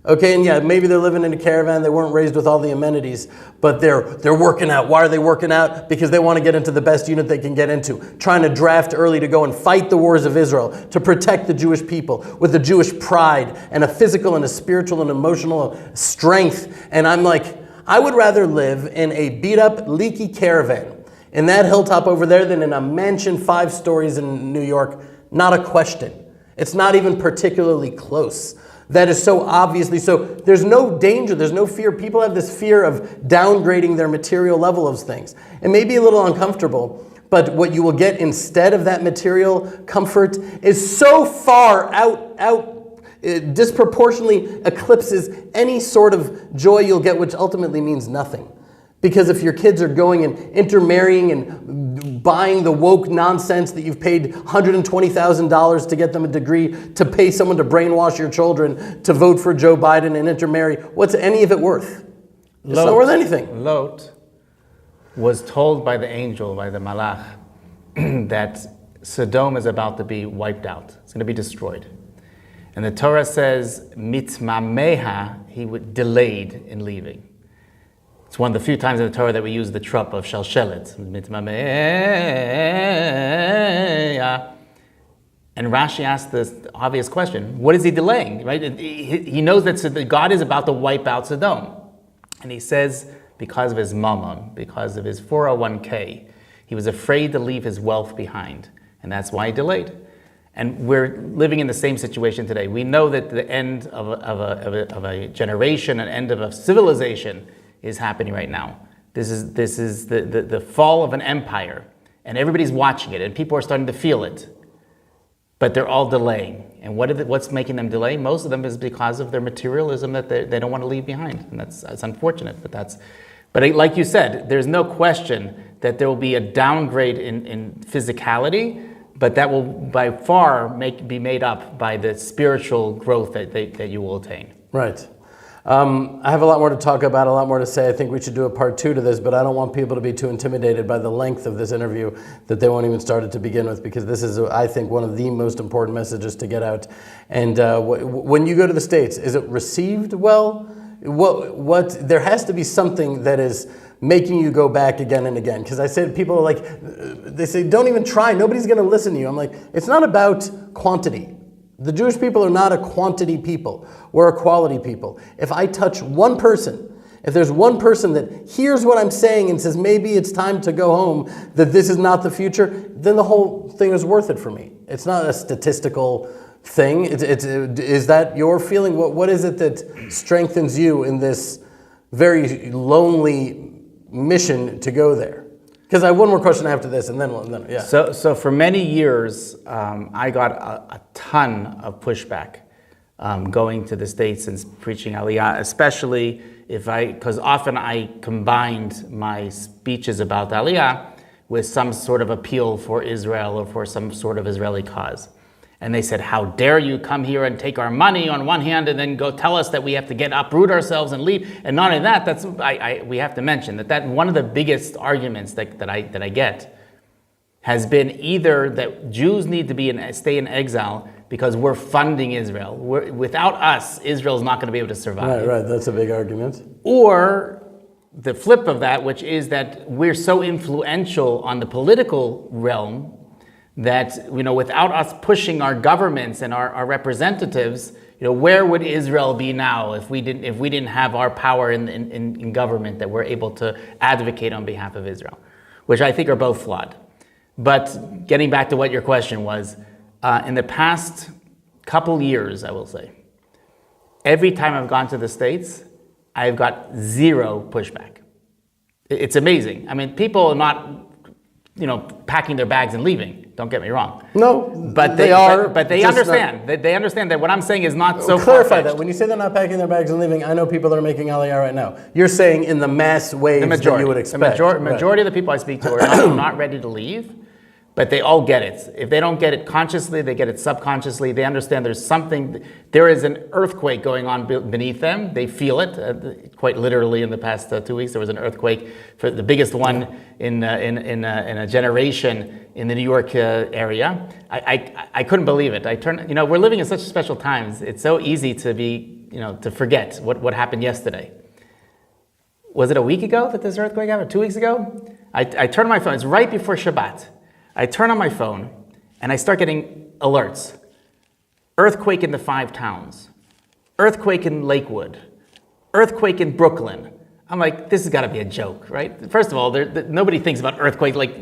Okay, and yeah, maybe they're living in a caravan, they weren't raised with all the amenities, but they're working out. Why are they working out? Because they want to get into the best unit they can get into, trying to draft early to go and fight the wars of Israel, to protect the Jewish people with a Jewish pride and a physical and a spiritual and emotional strength. And I'm like, I would rather live in a beat-up, leaky caravan in that hilltop over there than in a mansion 5 stories in New York. Not a question. It's not even particularly close. That is so obviously, so there's no danger, there's no fear. People have this fear of downgrading their material level of things. It may be a little uncomfortable, but what you will get instead of that material comfort is so far out disproportionately eclipses any sort of joy you'll get, which ultimately means nothing. Because if your kids are going and intermarrying and buying the woke nonsense that you've paid $120,000 to get them a degree, to pay someone to brainwash your children to vote for Joe Biden and intermarry, what's any of it worth? It's not worth anything. Lot was told by the angel, by the malach, that Sodom is about to be wiped out. It's going to be destroyed. And the Torah says, mitmameha, he delayed in leaving. It's one of the few times in the Torah that we use the trup of shalshelet. And Rashi asked this obvious question, what is he delaying? Right? He knows that God is about to wipe out Sodom. And he says, because of his mammon, because of his 401k, he was afraid to leave his wealth behind. And that's why he delayed. And we're living in the same situation today. We know that the end of a generation, an end of a civilization is happening right now. This is the fall of an empire, and everybody's watching it, and people are starting to feel it, but they're all delaying. And what's making them delay? Most of them is because of their materialism that they don't want to leave behind, and that's unfortunate. But like you said, there's no question that there will be a downgrade in physicality, but that will by far be made up by the spiritual growth that you will attain. Right. I have a lot more to talk about, a lot more to say. I think we should do a part 2 to this, but I don't want people to be too intimidated by the length of this interview that they won't even start it to begin with, because this is, I think, one of the most important messages to get out. And when you go to the States, is it received well? What there has to be something that is making you go back again and again. Because I said, people are like, they say, don't even try, nobody's going to listen to you. I'm like, it's not about quantity. The Jewish people are not a quantity people. We're a quality people. If I touch one person, if there's one person that hears what I'm saying and says, maybe it's time to go home, that this is not the future, then the whole thing is worth it for me. It's not a statistical thing. Is that your feeling? What is it that strengthens you in this very lonely mission to go there? Because I have one more question after this, and then yeah. So for many years, I got a ton of pushback going to the States and preaching Aliyah, especially because often I combined my speeches about Aliyah with some sort of appeal for Israel or for some sort of Israeli cause. And they said, how dare you come here and take our money on one hand and then go tell us that we have to uproot ourselves and leave. And not only that, we have to mention that one of the biggest arguments that I get has been either that Jews need to stay in exile because we're funding Israel. Without us, Israel's not going to be able to survive. Right, that's a big argument. Or the flip of that, which is that we're so influential on the political realm that, without us pushing our governments and our representatives, where would Israel be now if we didn't have our power in government that we're able to advocate on behalf of Israel, which I think are both flawed. But getting back to what your question was, in the past couple years, I will say, every time I've gone to the States, I've got zero pushback. It's amazing. I mean, people are not, packing their bags and leaving. Don't get me wrong. No, but they are. But they understand. They understand that what I'm saying is not so. Clarify that. When you say they're not packing their bags and leaving, I know people that are making Aliyah right now. You're saying in the mass waves that you would expect. The majority of the people I speak to are not ready to leave, but they all get it. If they don't get it consciously, they get it subconsciously. They understand there is an earthquake going on beneath them. They feel it. Quite literally, in the past 2 weeks, there was an earthquake, for the biggest one in a generation in the New York area. I couldn't believe it. We're living in such special times. It's so easy to forget what happened yesterday. Was it a week ago that this earthquake happened? 2 weeks ago? I turned on my phone. It's right before Shabbat. I turn on my phone and I start getting alerts. Earthquake in the 5 towns. Earthquake in Lakewood. Earthquake in Brooklyn. I'm like, this has got to be a joke, right? First of all, nobody thinks about earthquake like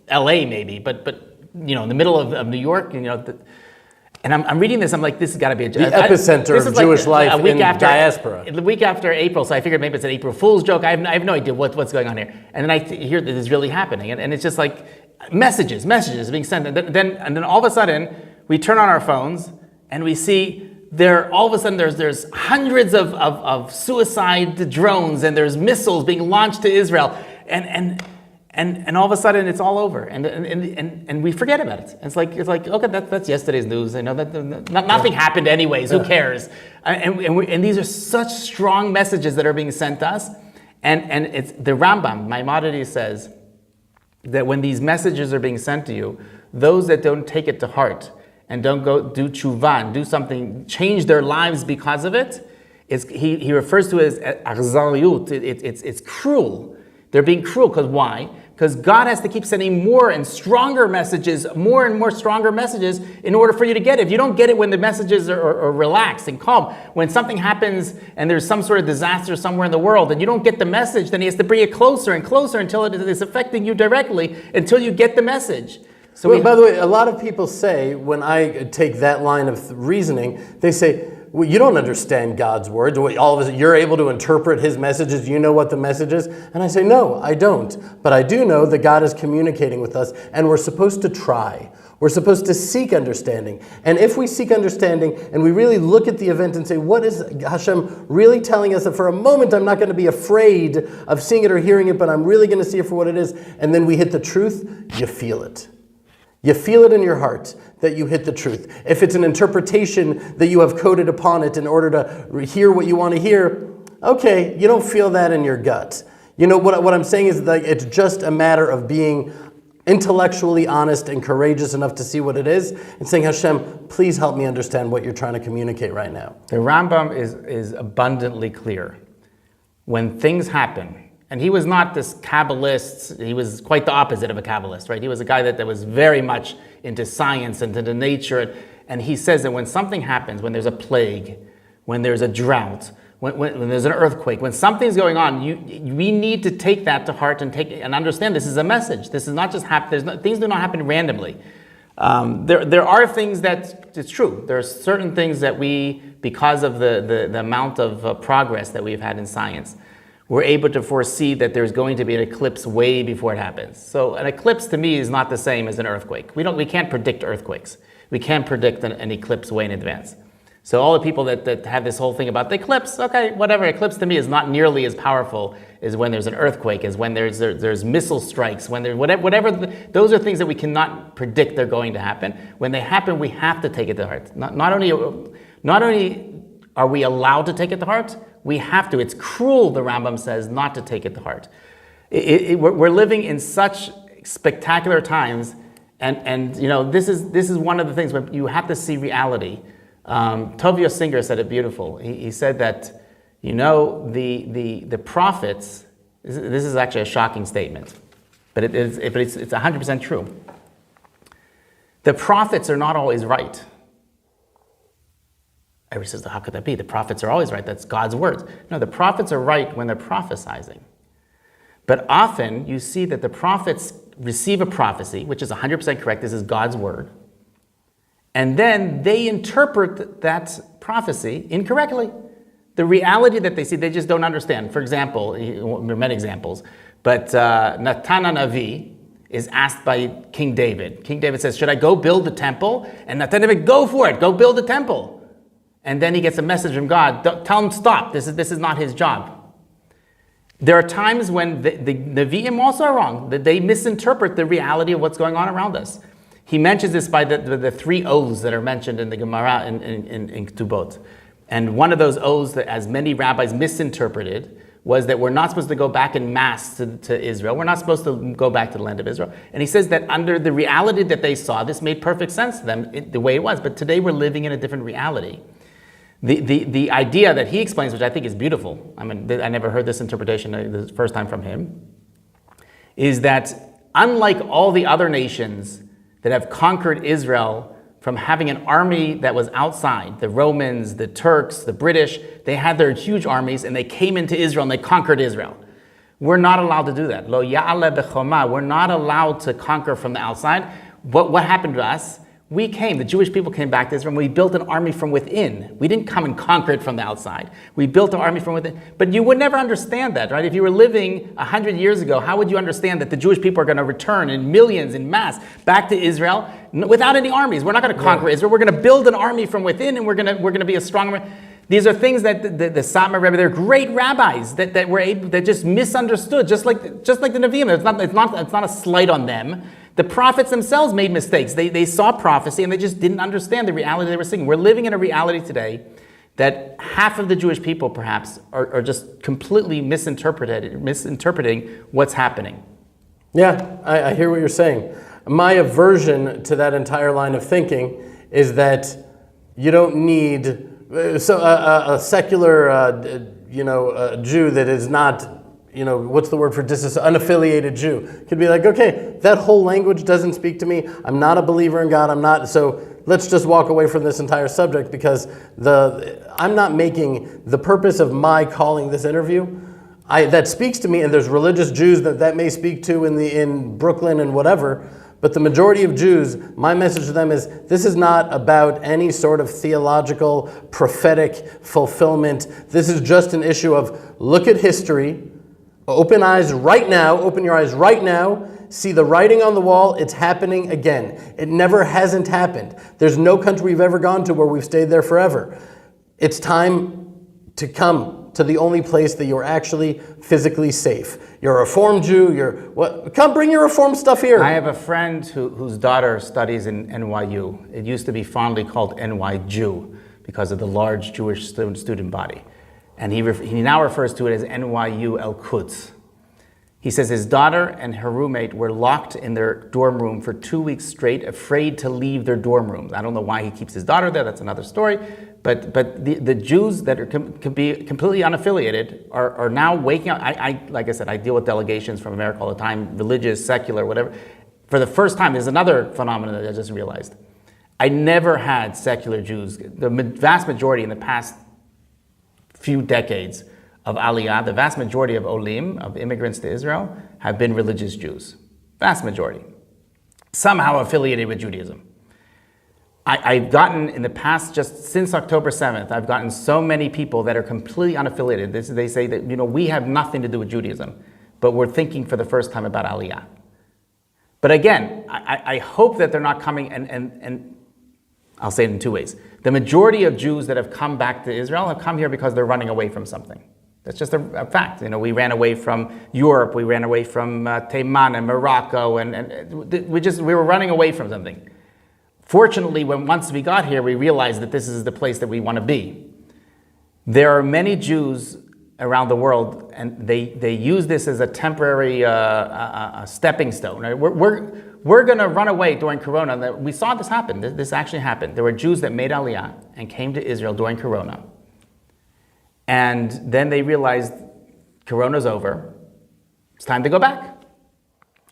LA maybe, but in the middle of New York, and I'm reading this, I'm like, this has got to be a joke. The epicenter of Jewish life in Diaspora. The week after April, so I figured maybe it's an April Fool's joke. I have no idea what's going on here. And then I hear that this is really happening, and it's just like messages being sent. And then all of a sudden, we turn on our phones and we see all of a sudden there's hundreds of suicide drones and there's missiles being launched to Israel, and all of a sudden it's all over, and we forget about it. It's like okay, that's yesterday's news. I know that nothing happened anyways. Who cares? And these are such strong messages that are being sent to us, and it's the Rambam Maimonides says that when these messages are being sent to you, those that don't take it to heart and don't go do tshuva, do something, change their lives because of it, he refers to it as arzariyut. It's cruel. They're being cruel. Because why? Because God has to keep sending more and stronger messages, more and more stronger messages, in order for you to get it. If you don't get it when the messages are relaxed and calm, when something happens and there's some sort of disaster somewhere in the world and you don't get the message, then he has to bring it closer and closer until it is affecting you directly, until you get the message. So by the way, a lot of people say, when I take that line of reasoning, they say, well, you don't understand God's words. All of a sudden, you're able to interpret his messages. You know what the message is? And I say, no, I don't. But I do know that God is communicating with us, and we're supposed to try. We're supposed to seek understanding. And if we seek understanding, and we really look at the event and say, what is Hashem really telling us? That for a moment, I'm not going to be afraid of seeing it or hearing it, but I'm really going to see it for what it is. And then we hit the truth, you feel it. You feel it in your heart that you hit the truth. If it's an interpretation that you have coded upon it in order to hear what you want to hear, okay, you don't feel that in your gut. You know, what I'm saying is that it's just a matter of being intellectually honest and courageous enough to see what it is and saying, Hashem, please help me understand what you're trying to communicate right now. The Rambam is abundantly clear. When things happen, and he was not this Kabbalist, he was quite the opposite of a Kabbalist, right? He was a guy that was very much into science and into nature. And he says that when something happens, when there's a plague, when there's a drought, when there's an earthquake, when something's going on, we need to take that to heart and understand this is a message. This is not just things do not happen randomly. There are things that it's true. There are certain things that we, because of the amount of progress that we've had in science, we're able to foresee that there's going to be an eclipse way before it happens. So an eclipse to me is not the same as an earthquake. We can't predict earthquakes. We can't predict an eclipse way in advance. So all the people that have this whole thing about the eclipse, okay, whatever, eclipse to me is not nearly as powerful as when there's an earthquake, as when there's missile strikes, when there's whatever those are things that we cannot predict they're going to happen. When they happen, we have to take it to heart. Not only are we allowed to take it to heart, we have to. It's cruel, the Rambam says, not to take it to heart. We're living in such spectacular times, and you know this is one of the things when you have to see reality. Tovia Singer said it beautiful. He said that, you know, the prophets. This is actually a shocking statement, but it's 100% true. The prophets are not always right. Everybody says, how could that be? The prophets are always right. That's God's words. No, the prophets are right when they're prophesying. But often you see that the prophets receive a prophecy, which is 100% correct. This is God's word. And then they interpret that prophecy incorrectly. The reality that they see, they just don't understand. For example, there are many examples, but Natan HaNavi is asked by King David. King David says, should I go build the temple? And Natan HaNavi, go for it, go build the temple. And then he gets a message from God, tell him stop, this is not his job. There are times when the Nevi'im also are wrong, that they misinterpret the reality of what's going on around us. He mentions this by the three oaths that are mentioned in the Gemara in Ketubot. And one of those oaths that, as many rabbis misinterpreted, was that we're not supposed to go back en masse to Israel. We're not supposed to go back to the land of Israel. And he says that under the reality that they saw, this made perfect sense to them, the way it was. But today we're living in a different reality. The idea that he explains, which I think is beautiful, I mean, I never heard this interpretation the first time from him, is that unlike all the other nations that have conquered Israel from having an army that was outside, the Romans, the Turks, the British, they had their huge armies and they came into Israel and they conquered Israel. We're not allowed to do that. Lo ya'ale b'choma. We're not allowed to conquer from the outside. What happened to us? The Jewish people came back to Israel and we built an army from within. We didn't come and conquer it from the outside. We built an army from within. But you would never understand that, right? If you were living 100 years ago, how would you understand that the Jewish people are going to return in millions, in mass, back to Israel without any armies? We're not going to conquer Israel. We're going to build an army from within and we're going to be a strong army. These are things that the Satmar Rebbe, they're great rabbis that were able, that just misunderstood, just like the Nevi'im. It's not a slight on them. The prophets themselves made mistakes. They saw prophecy and they just didn't understand the reality they were seeing. We're living in a reality today that half of the Jewish people perhaps are just completely misinterpreting what's happening. Yeah, I hear what you're saying. My aversion to that entire line of thinking is that you don't need a secular Jew that is not, what's the word for unaffiliated Jew could be like, okay, that whole language doesn't speak to me. I'm not a believer in God. So let's just walk away from this entire subject because I'm not making the purpose of my calling this interview. That speaks to me, and there's religious Jews that may speak to in Brooklyn and whatever. But the majority of Jews, my message to them is, this is not about any sort of theological, prophetic fulfillment. This is just an issue of look at history, open your eyes right now, see the writing on the wall, it's happening again. It never hasn't happened. There's no country we've ever gone to where we've stayed there forever. It's time to come to the only place that you're actually physically safe. You're a Reform Jew, come bring your Reform stuff here. I have a friend whose daughter studies in NYU. It used to be fondly called NY Jew because of the large Jewish student body. And he now refers to it as NYU El-Quds. He says his daughter and her roommate were locked in their dorm room for 2 weeks straight, afraid to leave their dorm room. I don't know why he keeps his daughter there, that's another story. But the Jews that can be completely unaffiliated are now waking up. Like I said, I deal with delegations from America all the time, religious, secular, whatever. For the first time, there's another phenomenon that I just realized. I never had secular Jews. The vast majority in the past few decades of Aliyah, the vast majority of Olim, of immigrants to Israel, have been religious Jews. Vast majority. Somehow affiliated with Judaism. I've gotten, in the past, just since October 7th, I've gotten so many people that are completely unaffiliated. They say that, we have nothing to do with Judaism, but we're thinking for the first time about Aliyah. But again, I hope that they're not coming, and I'll say it in two ways. The majority of Jews that have come back to Israel have come here because they're running away from something. That's just a fact. We ran away from Europe, we ran away from Taiman and Morocco, and we were running away from something. Fortunately, once we got here, we realized that this is the place that we want to be. There are many Jews around the world, and they use this as a temporary stepping stone. Right? We're going to run away during Corona. We saw this happen. This actually happened. There were Jews that made Aliyah and came to Israel during Corona. And then they realized Corona's over. It's time to go back.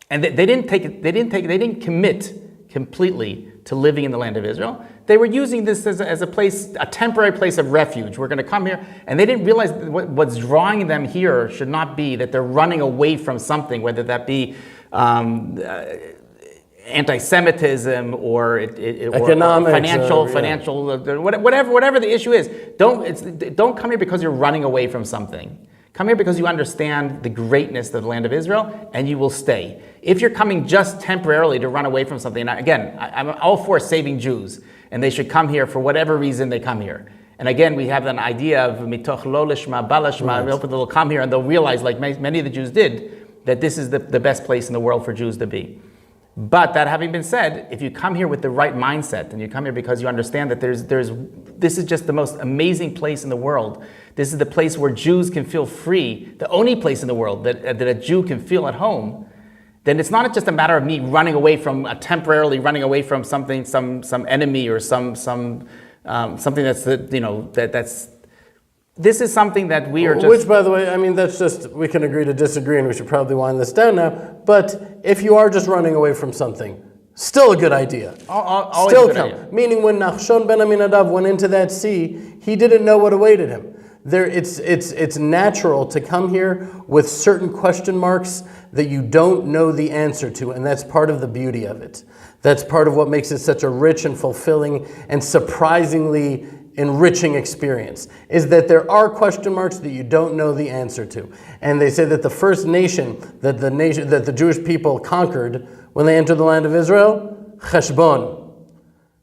And they didn't commit completely to living in the land of Israel. They were using this as a temporary place of refuge. We're going to come here. And they didn't realize that what's drawing them here should not be that they're running away from something, whether that be AntiSemitism or economics, financial, whatever the issue is. Don't come here because you're running away from something. Come here because you understand the greatness of the land of Israel, and you will stay. If you're coming just temporarily to run away from something, and again, I'm all for saving Jews, and they should come here for whatever reason they come here. And again, we have an idea of mitoch lo lishma balashma. We hope that they'll come here and they'll realize, like many of the Jews did, that this is the best place in the world for Jews to be. But that having been said, if you come here with the right mindset, and you come here because you understand that this is just the most amazing place in the world. This is the place where Jews can feel free, the only place in the world that a Jew can feel at home, then it's not just a matter of me temporarily running away from something, some enemy or something that's that's. This is something that we are just... Which, by the way, that's just, we can agree to disagree, and we should probably wind this down now. But if you are just running away from something, still a good idea. Always still a good come. idea. Meaning when Nachshon ben Aminadav went into that sea, he didn't know what awaited him. It's natural to come here with certain question marks that you don't know the answer to, and that's part of the beauty of it. That's part of what makes it such a rich and fulfilling and surprisingly enriching experience, is that there are question marks that you don't know the answer to. And they say that the first nation that the Jewish people conquered when they entered the land of Israel, cheshbon,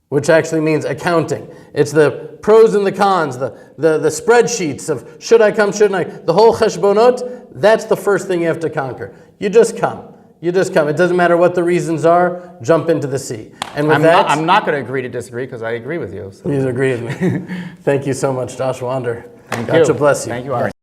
which actually means accounting. It's the pros and the cons, the spreadsheets of should I come, shouldn't I, the whole cheshbonot. That's the first thing you have to conquer. You just come. It doesn't matter what the reasons are. Jump into the sea. And with I'm not going to agree to disagree because I agree with you. So. You agree with me. Thank you so much, Josh Wander. Thank God you. bless you. Thank you, Ari.